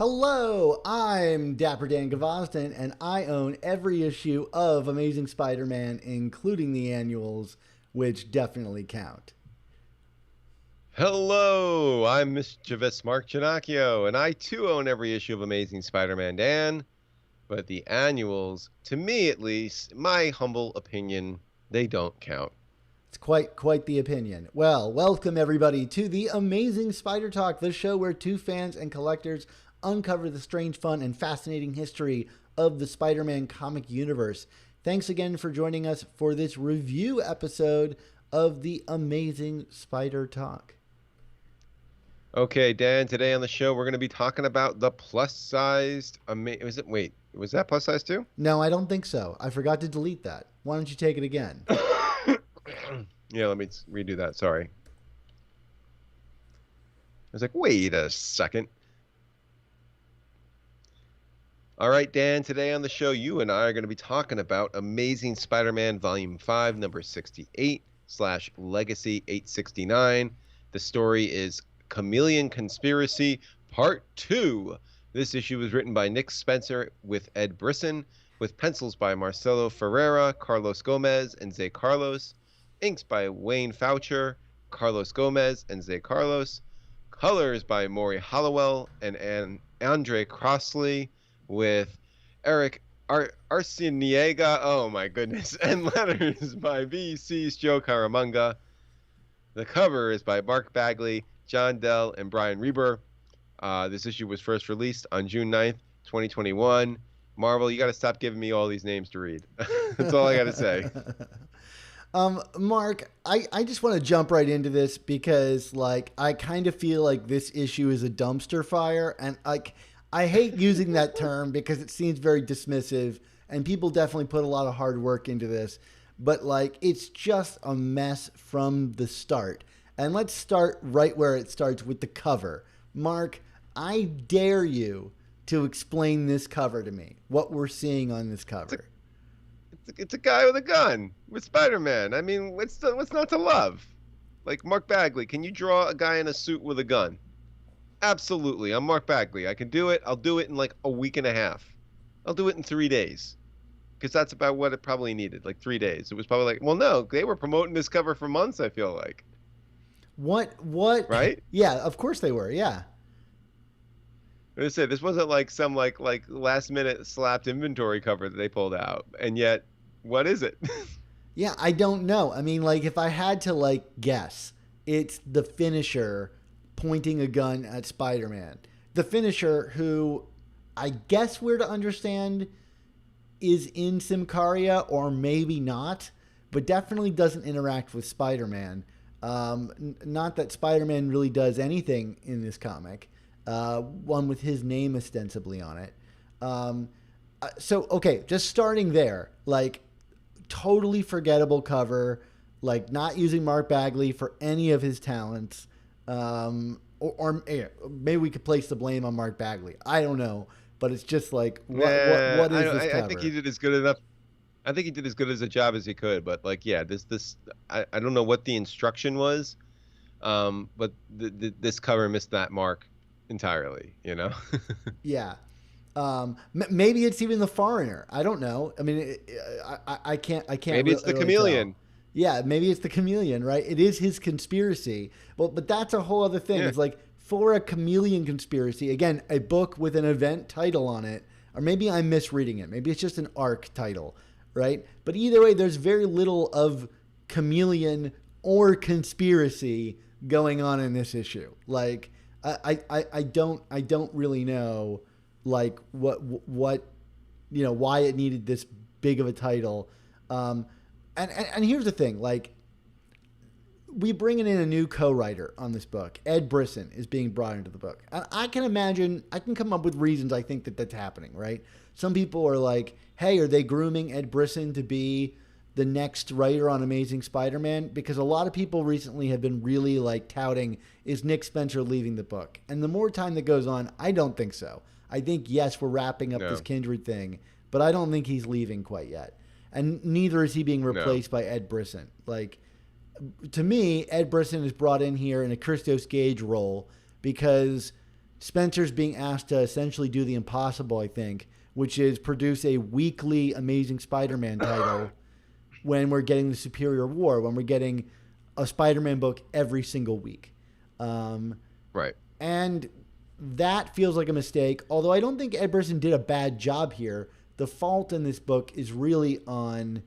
Hello, I'm Dapper Dan Gavosden, and I own every issue of Amazing Spider-Man, including the annuals, which definitely count. Hello, I'm mischievous Mark Ginocchio, and I too own every issue of Amazing Spider-Man Dan, but the annuals, to me at least, my humble opinion, they don't count. It's quite the opinion. Well, welcome everybody to the Amazing Spider Talk, the show where two fans and collectors uncover the strange, fun, and fascinating history of the Spider-Man comic universe. Thanks again for joining us for this review episode of the Amazing Spider Talk. Okay, Dan, today on the show we're going to be talking about the plus-sized... was that plus-sized too? No, I don't think so. I forgot to delete that. Why don't you take it again? Yeah, let me redo that. Sorry. I was like, wait a second. All right, Dan, today on the show, you and I are going to be talking about Amazing Spider-Man Volume 5, number 68/Legacy 869. The story is Chameleon Conspiracy, Part 2. This issue was written by Nick Spencer with Ed Brisson, with pencils by Marcelo Ferreira, Carlos Gomez, and Zé Carlos. Inks by Wayne Faucher, Carlos Gomez, and Zé Carlos. Colors by Morry Hollowell and Andre Crossley, with Erick Arciniega, oh my goodness, and letters by VC's Joe Caramagna. The cover is by Mark Bagley, John Dell, and Brian Reber. This issue was first released on June 9th, 2021. Marvel, you got to stop giving me all these names to read. That's all I got to say. Mark, I just want to jump right into this because, I kind of feel like this issue is a dumpster fire, and I hate using that term because it seems very dismissive, and people definitely put a lot of hard work into this, but it's just a mess from the start. And let's start right where it starts with the cover. Mark, I dare you to explain this cover to me, what we're seeing on this cover. It's a guy with a gun with Spider-Man. I mean, what's not to love? Like, Mark Bagley, can you draw a guy in a suit with a gun? Absolutely. I'm Mark Bagley. I can do it. I'll do it in a week and a half. I'll do it in 3 days. Because that's about what it probably needed, 3 days. It was probably no, they were promoting this cover for months, I feel like. What? Right? Yeah, of course they were, yeah. I said, this wasn't some last minute slapped inventory cover that they pulled out. And yet, what is it? Yeah, I don't know. I mean, if I had to guess, it's the Finisher pointing a gun at Spider-Man. The Finisher, who I guess we're to understand is in Symkaria, or maybe not, but definitely doesn't interact with Spider-Man. Not that Spider-Man really does anything in this comic. One with his name ostensibly on it. Okay, just starting there, totally forgettable cover, not using Mark Bagley for any of his talents. Or maybe we could place the blame on Mark Bagley. I don't know, but it's just what is this cover? I think he did as good enough. I think he did as good as a job as he could, but I don't know what the instruction was, but this cover missed that mark entirely, Yeah. Maybe it's even the Foreigner. I don't know. I mean, I can't. Maybe it's the Chameleon. Tell. Yeah, maybe it's the Chameleon, right? It is his conspiracy. Well, but that's a whole other thing. Yeah. It's for a Chameleon conspiracy, again, a book with an event title on it, or maybe I'm misreading it. Maybe it's just an arc title, right? But either way, there's very little of Chameleon or conspiracy going on in this issue. I don't really know what why it needed this big of a title. And here's the thing, we bringing in a new co-writer on this book. Ed Brisson is being brought into the book. And I can come up with reasons I think that's happening, right? Some people are hey, are they grooming Ed Brisson to be the next writer on Amazing Spider-Man? Because a lot of people recently have been really touting, is Nick Spencer leaving the book? And the more time that goes on, I don't think so. I think, yes, we're wrapping up this Kindred thing, but I don't think he's leaving quite yet. And neither is he being replaced by Ed Brisson. To me, Ed Brisson is brought in here in a Christos Gage role because Spencer's being asked to essentially do the impossible, I think, which is produce a weekly Amazing Spider-Man title when we're getting the Superior War, when we're getting a Spider-Man book every single week. Right. And that feels like a mistake, although I don't think Ed Brisson did a bad job here. The fault in this book is really on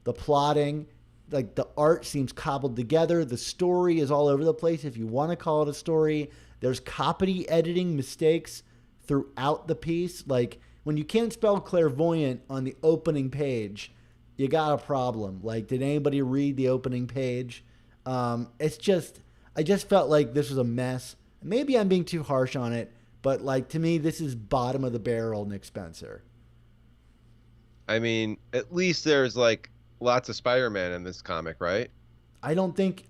the plotting. Like, the art seems cobbled together. The story is all over the place, if you want to call it a story. There's copy editing mistakes throughout the piece. Like, when you can't spell clairvoyant on the opening page, you got a problem. Like, did anybody read the opening page? I just felt like this was a mess. Maybe I'm being too harsh on it, but like, to me, this is bottom of the barrel Nick Spencer. I mean, at least there's like lots of Spider-Man in this comic, right? I don't think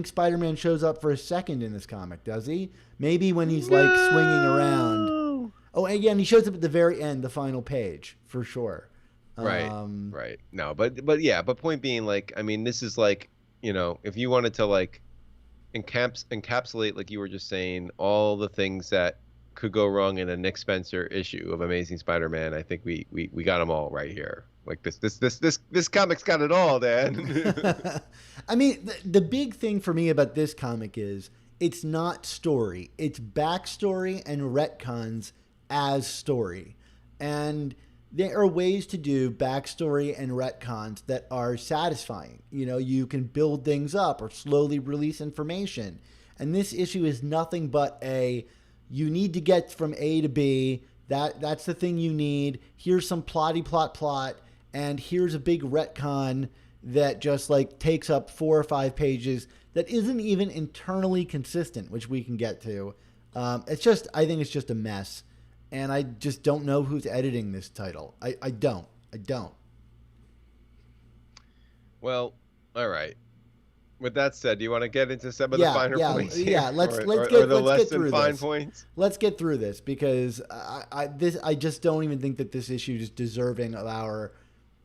Spider-Man shows up for a second in this comic, does he? Maybe when he's like swinging around. Oh, and again, he shows up at the very end, the final page, for sure. Right. Right. No, but yeah, but point being, like, I mean, this is like, if you wanted to like encapsulate, like you were just saying, all the things that could go wrong in a Nick Spencer issue of Amazing Spider-Man, I think we got them all right here. Like, this comic's got it all, Dan. I mean, the big thing for me about this comic is it's not story. It's backstory and retcons as story. And there are ways to do backstory and retcons that are satisfying. You can build things up or slowly release information. And this issue is nothing but you need to get from A to B. That's the thing you need. Here's some plot. And here's a big retcon that just like takes up 4 or 5 pages that isn't even internally consistent, which we can get to. I think it's just a mess. And I just don't know who's editing this title. I don't. Well, all right. With that said, do you want to get into some of the finer points here? Yeah, let's get through fine this. Points? Let's get through this, because I just don't even think that this issue is deserving of our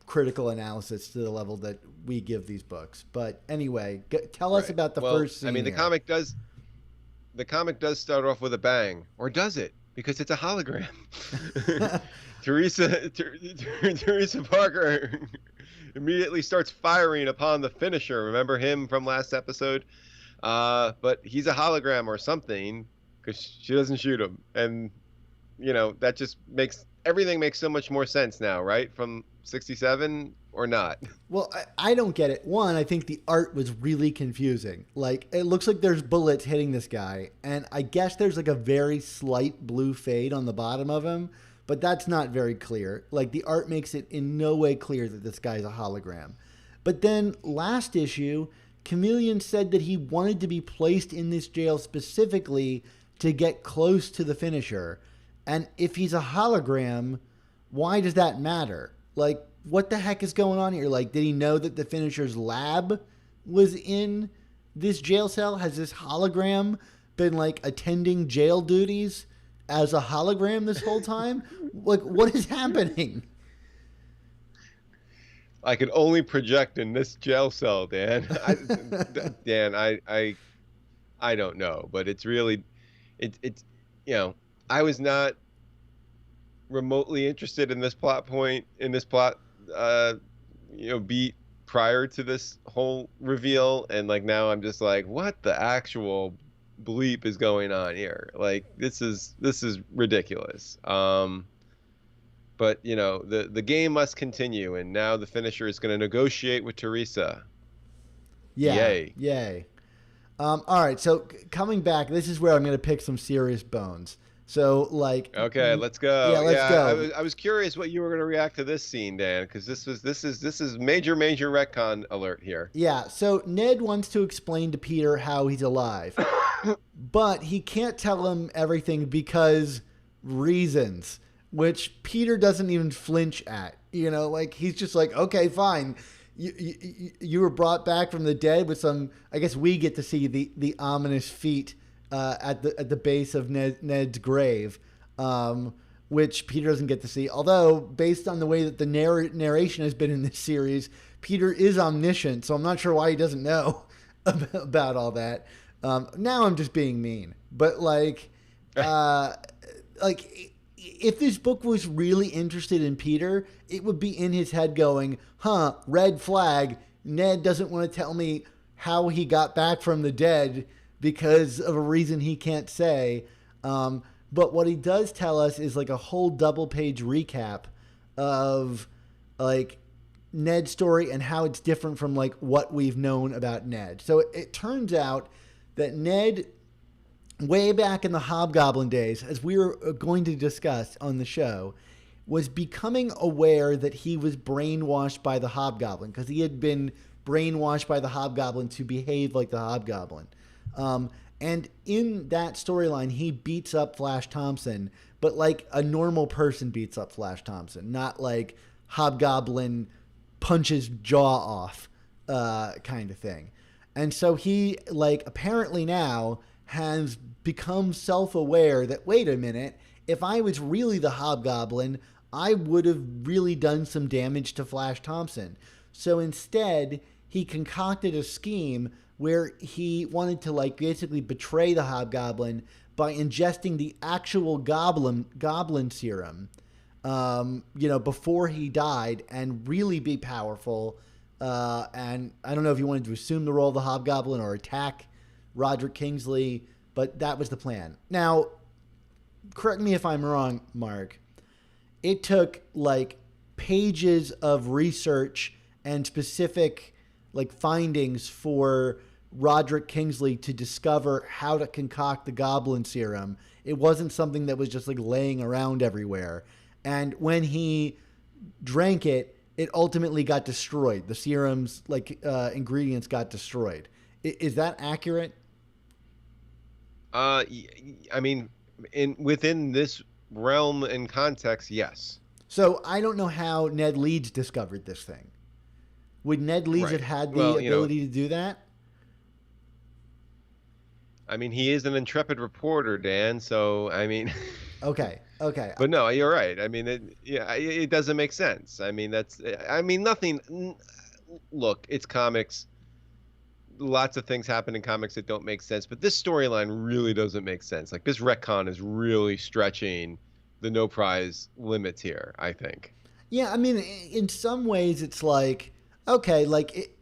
critical analysis to the level that we give these books. But anyway, tell us about the first scene. I mean, the comic does start off with a bang, or does it? Because it's a hologram. Teresa Parker immediately starts firing upon the finisher. Remember him from last episode? But he's a hologram or something, because she doesn't shoot him. And, that just makes everything so much more sense now, right? From 67 or not? Well, I don't get it. One, I think the art was really confusing. Like, it looks like there's bullets hitting this guy, and I guess there's like a very slight blue fade on the bottom of him, but that's not very clear. Like, the art makes it in no way clear that this guy's a hologram. But then last issue, Chameleon said that he wanted to be placed in this jail specifically to get close to the finisher. And if he's a hologram, why does that matter? Like, what the heck is going on here? Like, did he know that the finisher's lab was in this jail cell? Has this hologram been like attending jail duties as a hologram this whole time? Like, what is happening? I can only project in this jail cell, Dan. I don't know, but it's really, it's I was not remotely interested in this plot beat prior to this whole reveal, and like now I'm just like, what the actual bleep is going on here? Like, this is ridiculous. But the game must continue, and now the finisher is going to negotiate with Teresa. Yay. All right, so coming back, this is where I'm going to pick some serious bones. So, like, okay, let's go. Yeah, let's go. I was curious what you were going to react to this scene, Dan, because this is major retcon alert here. Yeah. So Ned wants to explain to Peter how he's alive, but he can't tell him everything because reasons, which Peter doesn't even flinch at. Like, he's just like, okay, fine. You were brought back from the dead with some. I guess we get to see the ominous feet at the base of Ned's grave, which Peter doesn't get to see. Although, based on the way that the narration has been in this series, Peter is omniscient, so I'm not sure why he doesn't know about all that. Now I'm just being mean, but like, like if this book was really interested in Peter, it would be in his head going, huh, red flag. Ned doesn't want to tell me how he got back from the dead because of a reason he can't say. But what he does tell us is like a whole double page recap of like Ned's story and how it's different from like what we've known about Ned. So it turns out that Ned, way back in the Hobgoblin days, as we were going to discuss on the show, was becoming aware that he was brainwashed by the Hobgoblin because he had been brainwashed by the Hobgoblin to behave like the Hobgoblin. And in that storyline, he beats up Flash Thompson, but like a normal person beats up Flash Thompson, not like Hobgoblin punches jaw off kind of thing. And so he, like, apparently now has become self-aware that, wait a minute, if I was really the Hobgoblin, I would have really done some damage to Flash Thompson. So instead, he concocted a scheme where he wanted to, like, basically betray the Hobgoblin by ingesting the actual goblin serum, before he died and really be powerful. And I don't know if he wanted to assume the role of the Hobgoblin or attack Roderick Kingsley, but that was the plan. Now, correct me if I'm wrong, Mark. It took like pages of research and specific like findings for Roderick Kingsley to discover how to concoct the goblin serum. It wasn't something that was just like laying around everywhere. And when he drank it, it ultimately got destroyed. The serum's ingredients got destroyed. Is that accurate? I mean, within this realm and context, yes. So I don't know how Ned Leeds discovered this thing. Would Ned Leeds have had the ability to do that? I mean, he is an intrepid reporter, Dan. So I mean. Okay. But no, you're right. I mean, it doesn't make sense. I mean, nothing. Look, it's comics. Lots of things happen in comics that don't make sense, but this storyline really doesn't make sense. Like, this retcon is really stretching the no prize limits here, I think. Yeah, I mean, in some ways, it's like, okay, like,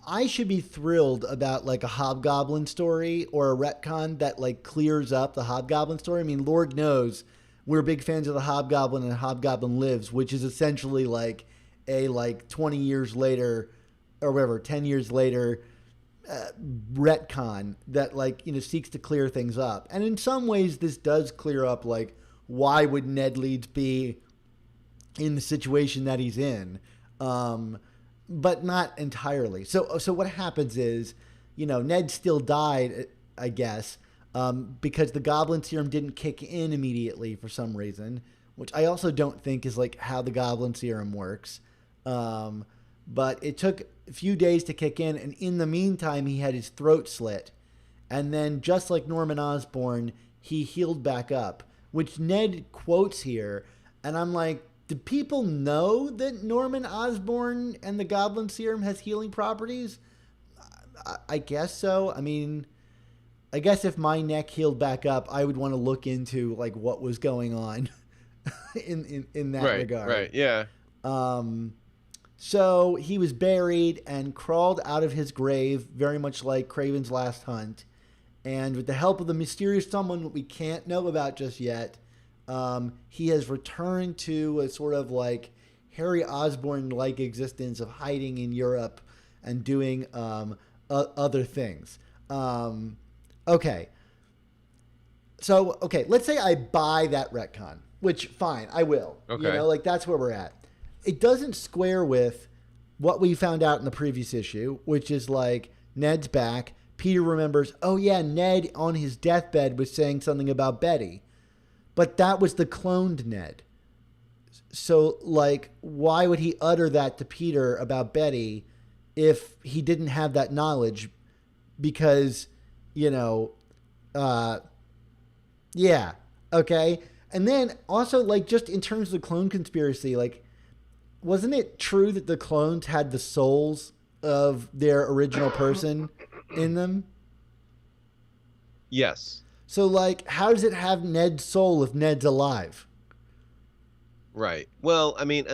I should be thrilled about, like, a Hobgoblin story or a retcon that, like, clears up the Hobgoblin story. I mean, Lord knows we're big fans of the Hobgoblin and Hobgoblin Lives, which is essentially, like, a, like, 20 years later, or whatever, 10 years later, retcon that, like, seeks to clear things up. And in some ways, this does clear up, like, why would Ned Leeds be in the situation that he's in, but not entirely. So what happens is, Ned still died, I guess, because the goblin serum didn't kick in immediately for some reason, which I also don't think is like how the goblin serum works. But it took a few days to kick in, and in the meantime, he had his throat slit. And then, just like Norman Osborn, he healed back up, which Ned quotes here. And I'm like, do people know that Norman Osborn and the Goblin Serum has healing properties? I guess so. I mean, I guess if my neck healed back up, I would want to look into like what was going on in that regard. Right, yeah. So he was buried and crawled out of his grave, very much like Kraven's Last Hunt. And with the help of the mysterious someone that we can't know about just yet, he has returned to a sort of like Harry Osborn-like existence of hiding in Europe and doing other things. Okay. So, let's say I buy that retcon, which, fine, I will. Okay. That's where we're at. It doesn't square with what we found out in the previous issue, which is like Ned's back. Peter remembers, oh yeah, Ned on his deathbed was saying something about Betty. But that was the cloned Ned. So, like, why would he utter that to Peter about Betty if he didn't have that knowledge? Because, yeah, okay. And then also, like, just in terms of the clone conspiracy, like, wasn't it true that the clones had the souls of their original person in them? Yes. So, like, how does it have Ned's soul if Ned's alive? Right. Well, I mean,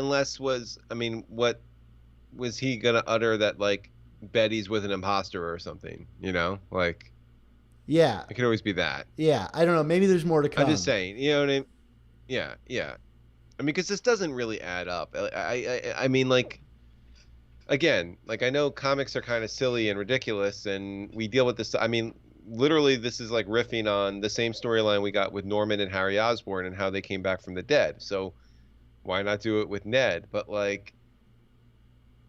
what was he gonna utter that like Betty's with an imposter or something? Like Yeah. it could always be that. Yeah. I don't know. Maybe there's more to I'm just come. saying. You know what I mean? Yeah. Yeah. I mean, because this doesn't really add up. I mean, like, again, like I know comics are kind of silly and ridiculous, and we deal with this. I mean, literally, this is like riffing on the same storyline we got with Norman and Harry Osborn and how they came back from the dead. So why not do it with Ned? But like,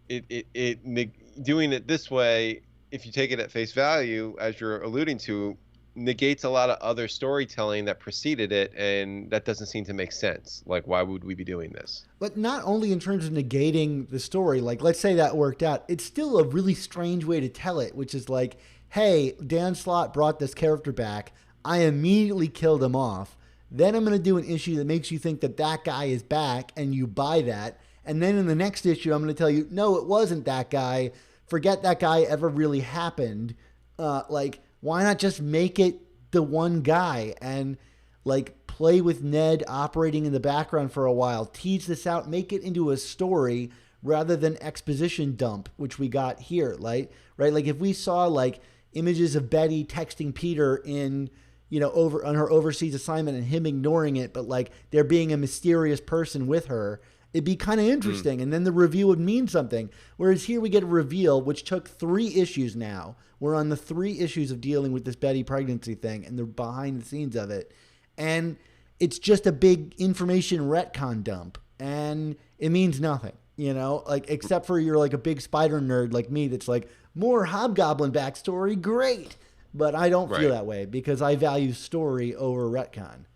doing it this way, if you take it at face value, as you're alluding to, negates a lot of other storytelling that preceded it, and that doesn't seem to make sense. Like, why would we be doing this? But not only in terms of negating the story, like, let's say that worked out, it's still a really strange way to tell it, which is like, hey, Dan Slott brought this character back. I immediately killed him off. Then I'm going to do an issue that makes you think that that guy is back, and you buy that. And then in the next issue, I'm going to tell you, no, it wasn't that guy. Forget that guy ever really happened. Like, why not just make it the one guy and like play with Ned operating in the background for a while, tease this out, make it into a story rather than exposition dump, which we got here, right? Like if we saw like images of Betty texting Peter in, over on her overseas assignment and him ignoring it, but like there being a mysterious person with her, it'd be kind of interesting. And then the review would mean something. Whereas here we get a reveal, which took 3 issues now. We're on the 3 issues of dealing with this Betty pregnancy thing and the behind the scenes of it. And it's just a big information retcon dump. And it means nothing, like, except for you're like a big spider nerd like me that's like, more Hobgoblin backstory, great. But I don't feel that way because I value story over retcon.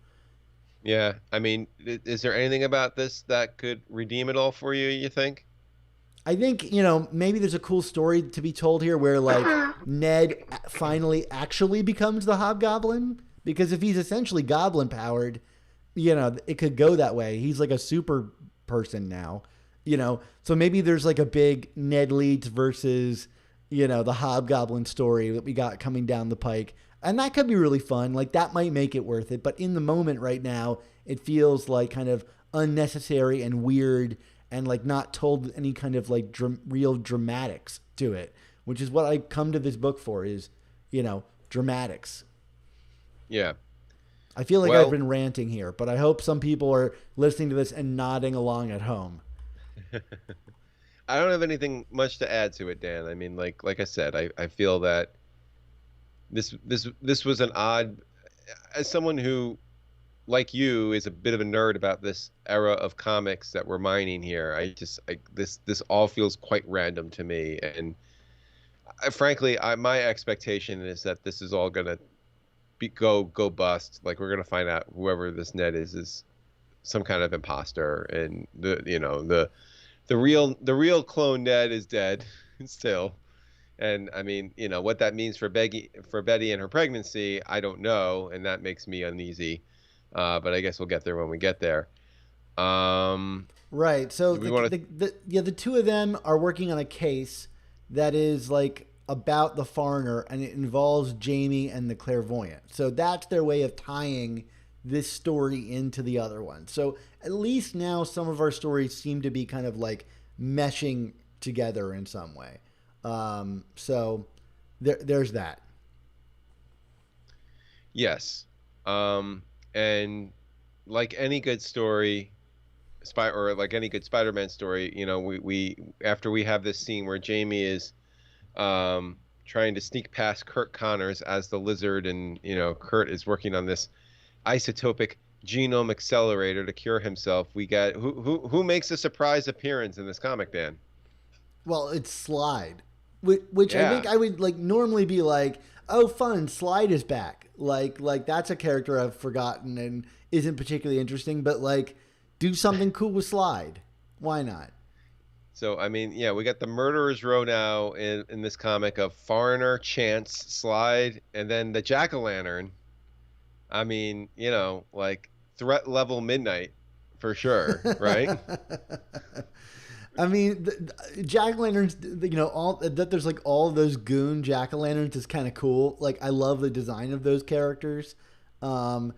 Yeah, I mean, is there anything about this that could redeem it all for you, you think? I think, maybe there's a cool story to be told here where, like, Ned finally actually becomes the Hobgoblin. Because if he's essentially goblin powered, it could go that way. He's like a super person now, So maybe there's like a big Ned Leeds versus, the Hobgoblin story that we got coming down the pike. And that could be really fun. Like, that might make it worth it. But in the moment right now, it feels like kind of unnecessary and weird and like not told any kind of like real dramatics to it, which is what I come to this book for is, dramatics. Yeah. I feel like I've been ranting here, but I hope some people are listening to this and nodding along at home. I don't have anything much to add to it, Dan. I mean, like I said, I feel that this was an odd, as someone who, like you, is a bit of a nerd about this era of comics that we're mining here. This all feels quite random to me, and frankly, my expectation is that this is all gonna go bust. Like, we're gonna find out whoever this Ned is some kind of imposter, and the real clone Ned is dead still. And I mean, what that means for Betty and her pregnancy, I don't know, and that makes me uneasy. But I guess we'll get there when we get there. Right. So the 2 of them are working on a case that is like about the foreigner, and it involves Jamie and the clairvoyant. So that's their way of tying this story into the other one. So at least now some of our stories seem to be kind of like meshing together in some way. So there's that. Yes. And like any good story, or like any good Spider-Man story, we after we have this scene where Jamie is trying to sneak past Kurt Connors as the Lizard, and Kurt is working on this isotopic genome accelerator to cure himself. We get who makes a surprise appearance in this comic, Dan? Well, it's Slide, which I think I would like normally be like, oh, fun, Slide is back. Like that's a character I've forgotten and isn't particularly interesting, but like do something cool with Slide. Why not? So, I mean, yeah, we got the murderer's row now in this comic of Foreigner, Chance, Slide, and then the Jack-o'-lantern. I mean, like threat level midnight for sure, right? I mean, jack-o'-lanterns, all that there's like all those goon jack-o'-lanterns is kind of cool. Like, I love the design of those characters. When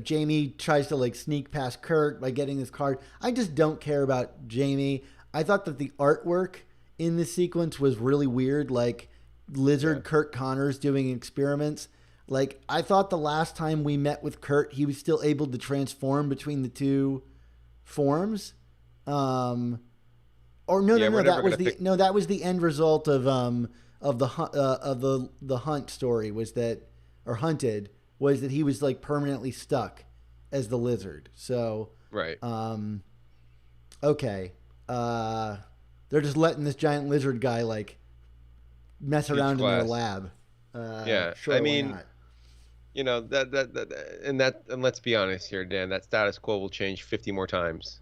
Jamie tries to like sneak past Kurt by getting this card. I just don't care about Jamie. I thought that the artwork in this sequence was really weird, like Lizard Kurt Connors doing experiments. Like, I thought the last time we met with Kurt, he was still able to transform between the two forms. That was the end result of the hunt story hunted was that he was like permanently stuck as the lizard. So right. Okay. They're just letting this giant lizard guy like mess around in their lab. Sure, I mean, and let's be honest here, Dan, that status quo will change 50 more times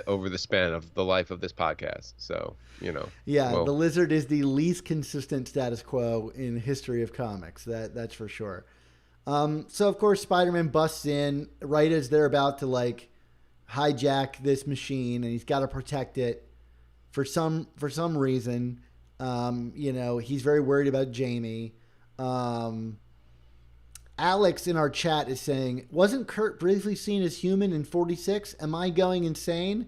over the span of the life of this podcast. So, the lizard is the least consistent status quo in the history of comics. That's for sure. So of course Spider-Man busts in right as they're about to like hijack this machine, and he's got to protect it for some reason. He's very worried about Jamie. Alex in our chat is saying, wasn't Kurt briefly seen as human in 46? Am I going insane?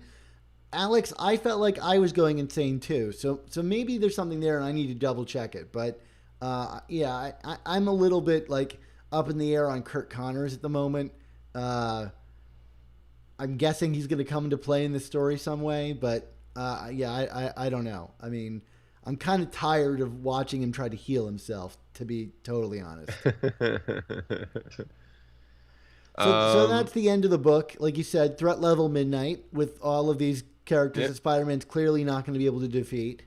Alex, I felt like I was going insane too. So maybe there's something there and I need to double check it. But I'm a little bit like up in the air on Kurt Connors at the moment. I'm guessing he's going to come into play in this story some way, but I don't know. I mean, I'm kind of tired of watching him try to heal himself, to be totally honest. So that's the end of the book. Like you said, threat level midnight with all of these characters that Spider-Man's clearly not going to be able to defeat.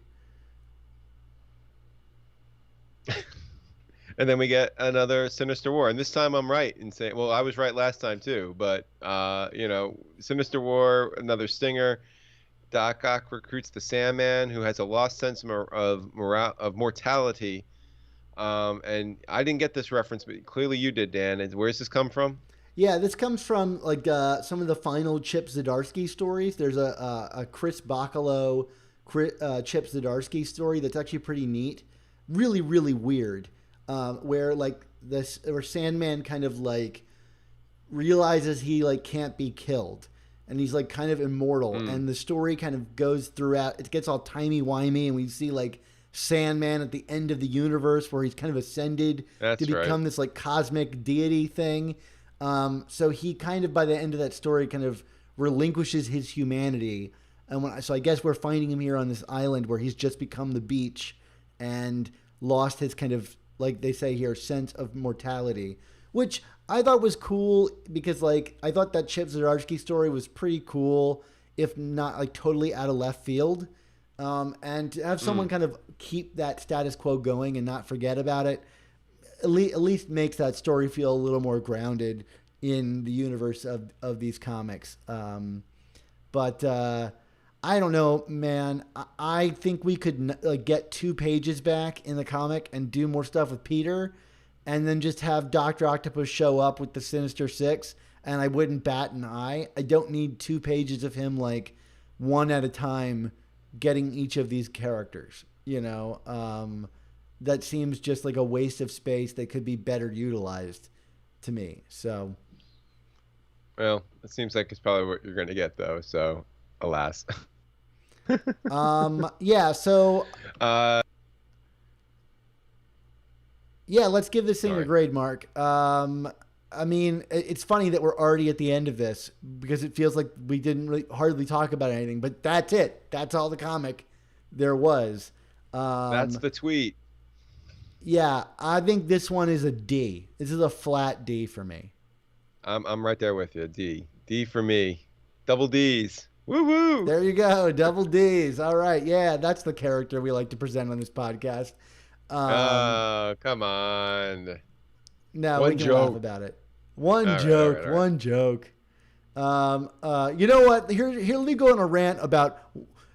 And then we get another Sinister War. And this time I'm right in saying, well, I was right last time too, but, Sinister War, another stinger. Doc Ock recruits the Sandman, who has a lost sense of mortality. And I didn't get this reference, but clearly you did, Dan. And where's this come from? Yeah, this comes from like some of the final Chip Zdarsky stories. There's a Chris Bacalo, Chip Zdarsky story that's actually pretty neat. Really, really weird. Where Sandman kind of like realizes he like can't be killed. And he's like kind of immortal, and the story kind of goes throughout. It gets all timey-wimey, and we see like Sandman at the end of the universe where he's kind of ascended to become this like cosmic deity thing. So he kind of by the end of that story kind of relinquishes his humanity, and so I guess we're finding him here on this island where he's just become the beach and lost his kind of, like they say here, sense of mortality, which I thought was cool because, like, I thought that Chip Zdarsky story was pretty cool, if not, like, totally out of left field. And to have someone kind of keep that status quo going and not forget about it, at least makes that story feel a little more grounded in the universe of these comics. But I don't know, man. I think we could get 2 pages back in the comic and do more stuff with Peter, and then just have Dr. Octopus show up with the Sinister Six, and I wouldn't bat an eye. I don't need 2 pages of him, like, one at a time getting each of these characters, that seems just like a waste of space that could be better utilized to me. So, well, it seems like it's probably what you're going to get, though, so alas. Let's give this thing a grade, Mark. I mean, it's funny that we're already at the end of this because it feels like we didn't really hardly talk about anything, but that's it. That's all the comic there was. That's the tweet. Yeah, I think this one is a D. This is a flat D for me. I'm right there with you. D for me. Double D's. Woo woo. There you go. Double D's. All right. Yeah, that's the character we like to present on this podcast. Come on. No, we can laugh about it. One joke. You know what? Here, let me go on a rant about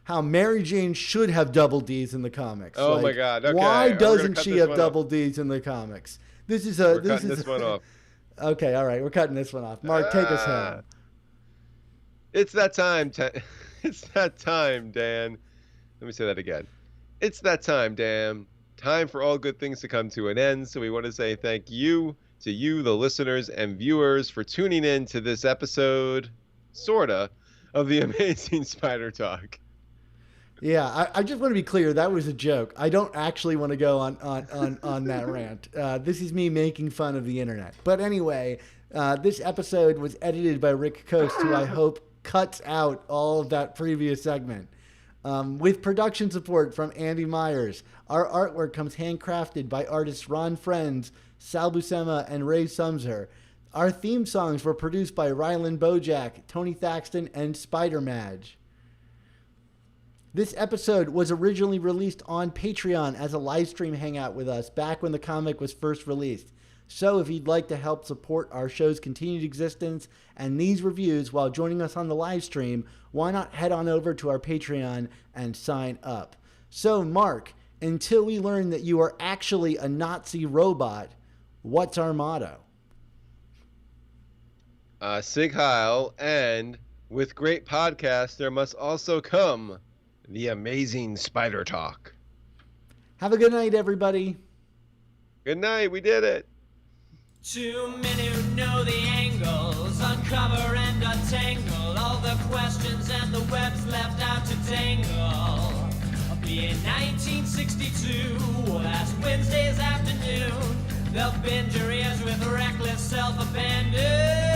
how Mary Jane should have double D's in the comics. Oh my God! Okay. Why doesn't she have double D's in the comics? We're cutting this one off. Okay, all right, we're cutting this one off. Mark, take us home. It's that time. It's that time, Dan. Let me say that again. It's that time, Dan. Time for all good things to come to an end. So we want to say thank you to you, the listeners and viewers, for tuning in to this episode, sorta, of the Amazing Spider Talk. Yeah, I just want to be clear. That was a joke. I don't actually want to go on that rant. This is me making fun of the internet. But anyway, this episode was edited by Rick Coast, who I hope cuts out all of that previous segment. With production support from Andy Myers. Our artwork comes handcrafted by artists Ron Friends, Sal Buscema, and Ray Sumser. Our theme songs were produced by Ryland Bojack, Tony Thaxton, and Spider Madge. This episode was originally released on Patreon as a live stream hangout with us back when the comic was first released. So if you'd like to help support our show's continued existence and these reviews while joining us on the live stream, why not head on over to our Patreon and sign up? So Mark, until we learn that you are actually a Nazi robot, what's our motto? Sig Heil, and with great podcasts, there must also come the Amazing Spider Talk. Have a good night, everybody. Good night. We did it. Too many who know the angles, uncover and untangle all the questions and the webs left out to tangle. Be in 1962, last Wednesday's afternoon, they'll bend your ears with reckless self-abandon.